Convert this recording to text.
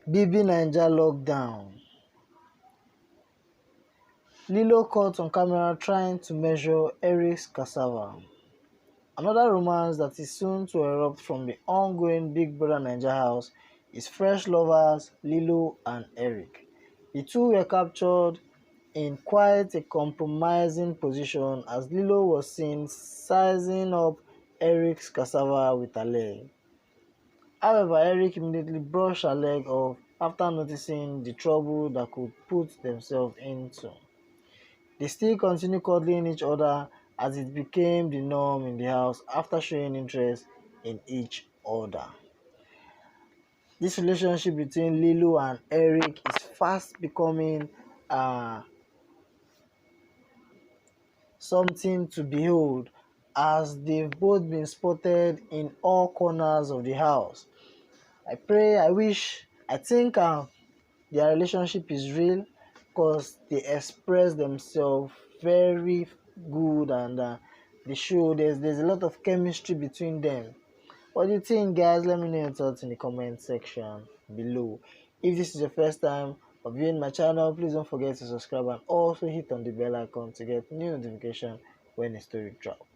Bbnaija lockdown. Lilo caught on camera trying to measure Eric's cassava. Another romance that is soon to erupt from the ongoing Big Brother Naija house is fresh lovers Lilo and Eric. The two were captured in quite a compromising position as Lilo was seen sizing up Eric's cassava with her leg. However, Eric immediately brushed her leg off after noticing the trouble that could put themselves into. They still continue cuddling each other as it became the norm in the house after showing interest in each other. This relationship between Lilo and Eric is fast becoming uh, something to behold as they've both been spotted in all corners of the house. I think their relationship is real because they express themselves very good and they show there's a lot of chemistry between them. What do you think, guys? Let me know your thoughts in the comment section below. If this is your first time of viewing my channel, please don't forget to subscribe and also hit on the bell icon to get new notification when a story drops.